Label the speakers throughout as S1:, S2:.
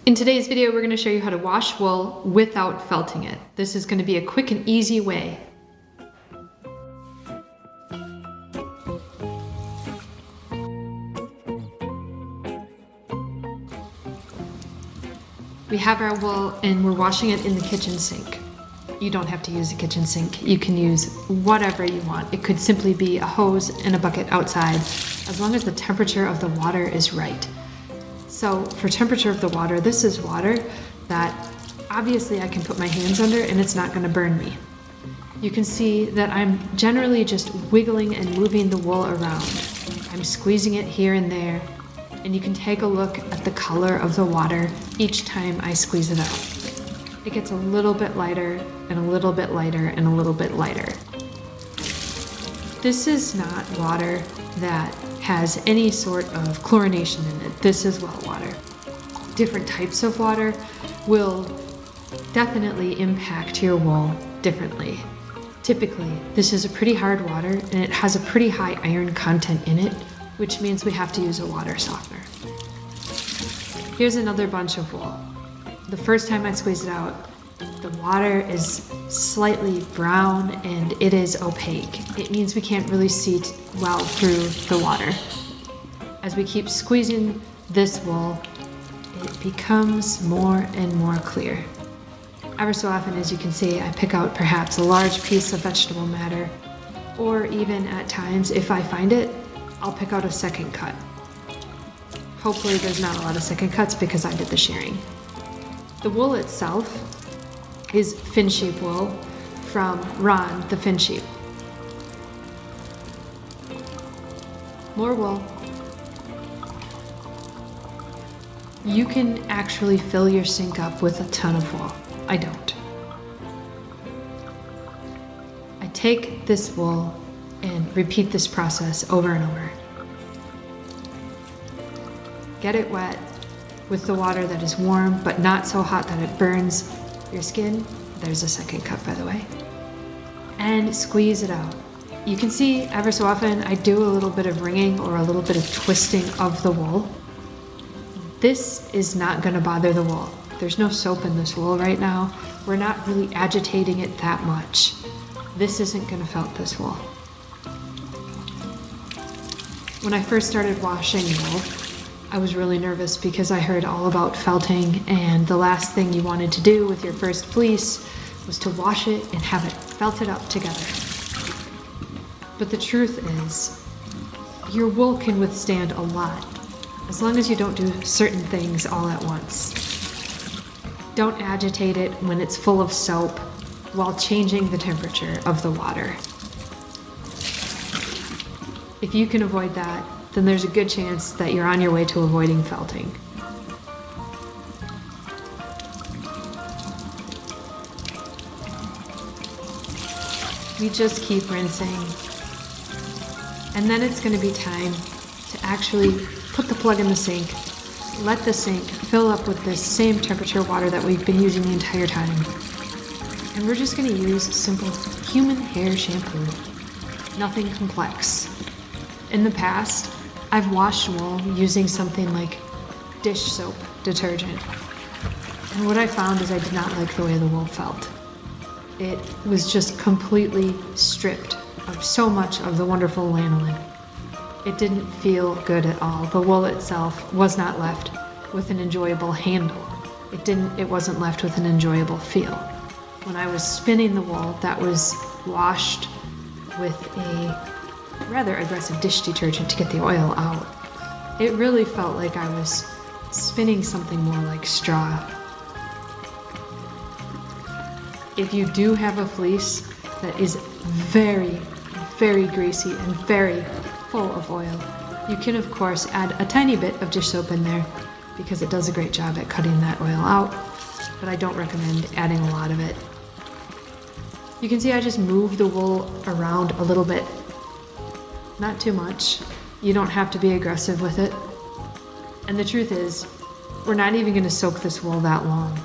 S1: In today's video, we're going to show you how to wash wool without felting it. This is going to be a quick and easy way. We have our wool and we're washing it in the kitchen sink. You don't have to use a kitchen sink. You can use whatever you want. It could simply be a hose and a bucket outside, as long as the temperature of the water is right. So for temperature of the water, this is water that obviously I can put my hands under and it's not going to burn me. You can see that I'm generally just wiggling and moving the wool around. I'm squeezing it here and there, and you can take a look at the color of the water each time I squeeze it out. It gets a little bit lighter and a little bit lighter and a little bit lighter. This is not water that has any sort of chlorination in it. This is well water. Different types of water will definitely impact your wool differently. Typically, this is a pretty hard water and it has a pretty high iron content in it, which means we have to use a water softener. Here's another bunch of wool. The first time I squeeze it out, the water is slightly brown and it is opaque. It means we can't really see well through the water. As we keep squeezing this wool, it becomes more and more clear. Ever so often, as you can see, I pick out perhaps a large piece of vegetable matter, or even at times, if I find it, I'll pick out a second cut. Hopefully there's not a lot of second cuts because I did the shearing. The wool itself is fin sheep wool from Ron, the fin sheep. More wool. You can actually fill your sink up with a ton of wool. I don't. I take this wool and repeat this process over and over. Get it wet with the water that is warm, but not so hot that it burns your skin. There's a second cut, by the way. And squeeze it out. You can see ever so often I do a little bit of wringing or a little bit of twisting of the wool. This is not going to bother the wool. There's no soap in this wool right now. We're not really agitating it that much. This isn't going to felt this wool. When I first started washing wool, I was really nervous because I heard all about felting, and the last thing you wanted to do with your first fleece was to wash it and have it felted up together. But the truth is, your wool can withstand a lot, as long as you don't do certain things all at once. Don't agitate it when it's full of soap while changing the temperature of the water. If you can avoid that, then there's a good chance that you're on your way to avoiding felting. We just keep rinsing. And then it's going to be time to actually put the plug in the sink, let the sink fill up with this same temperature water that we've been using the entire time. And we're just going to use simple human hair shampoo. Nothing complex. In the past, I've washed wool using something like dish soap detergent. And what I found is I did not like the way the wool felt. It was just completely stripped of so much of the wonderful lanolin. It didn't feel good at all. The wool itself was not left with an enjoyable handle. It wasn't left with an enjoyable feel. When I was spinning the wool that was washed with a rather aggressive dish detergent to get the oil out, it really felt like I was spinning something more like straw. If you do have a fleece that is very, very greasy and very full of oil, you can of course add a tiny bit of dish soap in there because it does a great job at cutting that oil out, but I don't recommend adding a lot of it. You can see I just move the wool around a little bit. Not too much. You don't have to be aggressive with it. And the truth is, we're not even going to soak this wool that long.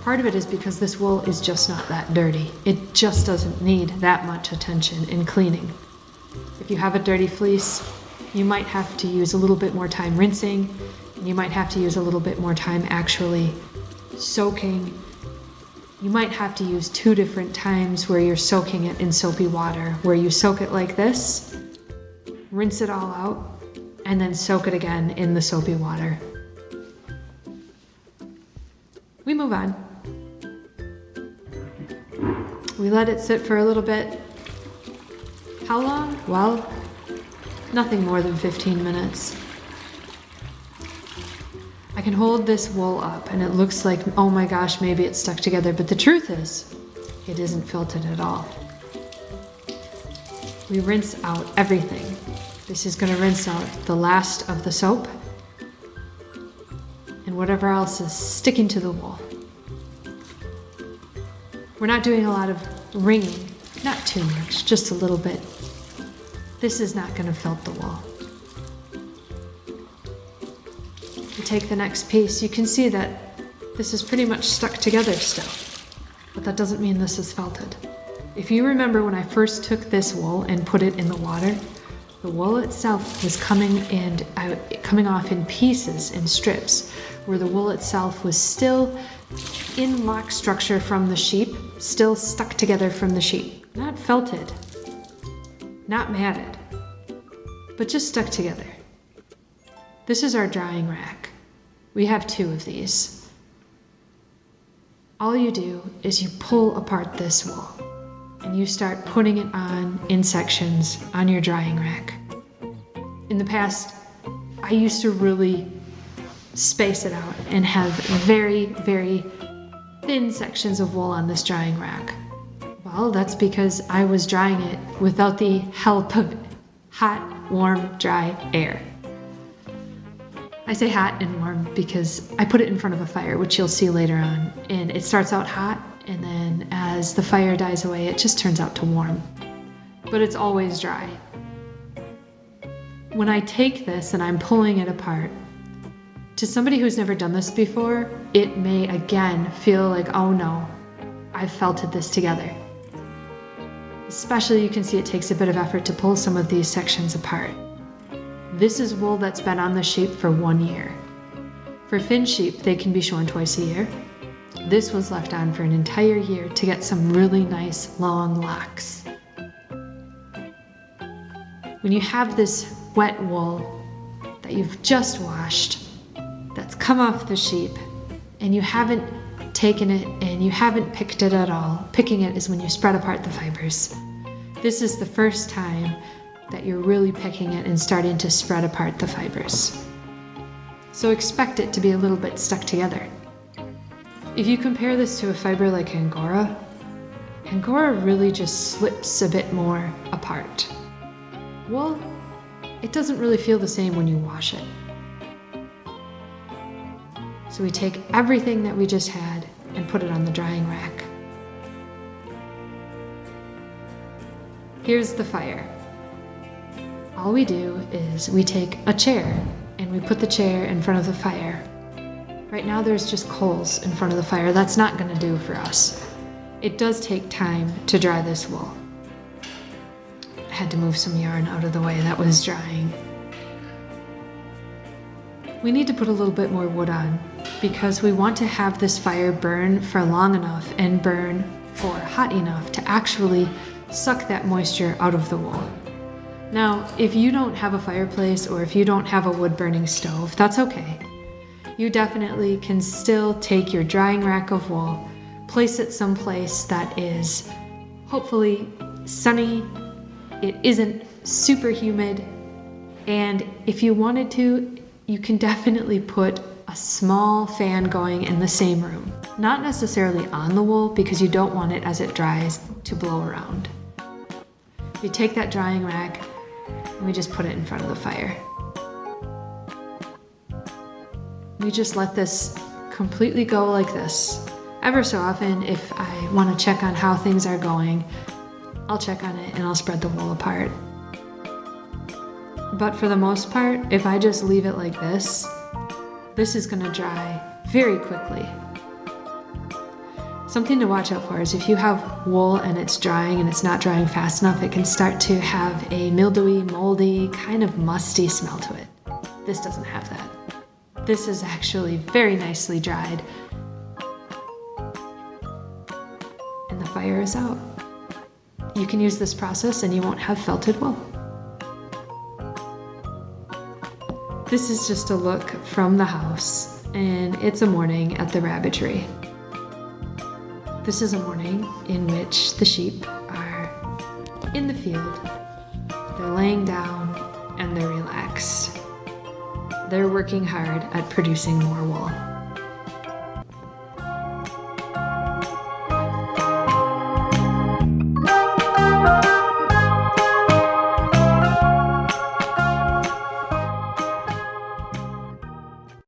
S1: Part of it is because this wool is just not that dirty. It just doesn't need that much attention in cleaning. If you have a dirty fleece, you might have to use a little bit more time rinsing You might have to use a little bit more time actually soaking. You might have to use 2 different times where you're soaking it in soapy water, where you soak it like this, rinse it all out, and then soak it again in the soapy water. We move on. We let it sit for a little bit. How long? Well, nothing more than 15 minutes. I can hold this wool up and it looks like, oh my gosh, maybe it's stuck together, but the truth is, it isn't felted at all. We rinse out everything. This is going to rinse out the last of the soap and whatever else is sticking to the wool. We're not doing a lot of wringing, not too much, just a little bit. This is not going to felt the wool. We take the next piece. You can see that this is pretty much stuck together still, but that doesn't mean this is felted. If you remember when I first took this wool and put it in the water, the wool itself was coming off in pieces, in strips, where the wool itself was still in lock structure from the sheep, still stuck together from the sheep. Not felted, not matted, but just stuck together. This is our drying rack. We have 2 of these. All you do is you pull apart this wool and you start putting it on in sections on your drying rack. In the past, I used to really space it out and have very, very thin sections of wool on this drying rack. Well, that's because I was drying it without the help of hot, warm, dry air. I say hot and warm because I put it in front of a fire, which you'll see later on, and it starts out hot, and then as the fire dies away, it just turns out to warm. But it's always dry. When I take this and I'm pulling it apart, to somebody who's never done this before, it may again feel like, oh no, I've felted this together. Especially you can see it takes a bit of effort to pull some of these sections apart. This is wool that's been on the sheep for 1 year. For fin sheep, they can be shorn twice a year. This was left on for an entire year to get some really nice long locks. When you have this wet wool that you've just washed, that's come off the sheep, and you haven't taken it and you haven't picked it at all. Picking it is when you spread apart the fibers. This is the first time that you're really picking it and starting to spread apart the fibers. So expect it to be a little bit stuck together. If you compare this to a fiber like angora, angora really just slips a bit more apart. Wool, it doesn't really feel the same when you wash it. So we take everything that we just had and put it on the drying rack. Here's the fire. All we do is we take a chair and we put the chair in front of the fire. Right now there's just coals in front of the fire. That's not going to do for us. It does take time to dry this wool. I had to move some yarn out of the way that was drying. We need to put a little bit more wood on because we want to have this fire burn for long enough and burn for hot enough to actually suck that moisture out of the wool. Now, if you don't have a fireplace or if you don't have a wood burning stove, that's okay. You definitely can still take your drying rack of wool, place it someplace that is hopefully sunny, it isn't super humid, and if you wanted to, you can definitely put a small fan going in the same room. Not necessarily on the wool because you don't want it as it dries to blow around. We take that drying rack and we just put it in front of the fire. We just let this completely go like this. Ever so often, if I want to check on how things are going, I'll check on it and I'll spread the wool apart. But for the most part, if I just leave it like this is going to dry very quickly. Something to watch out for is if you have wool and it's drying and it's not drying fast enough, it can start to have a mildewy, moldy, kind of musty smell to it. This doesn't have that. This is actually very nicely dried. And the fire is out. You can use this process and you won't have felted wool. This is just a look from the house, and it's a morning at the Rabbitry. This is a morning in which the sheep are in the field. They're laying down and they're relaxed. They're working hard at producing more wool.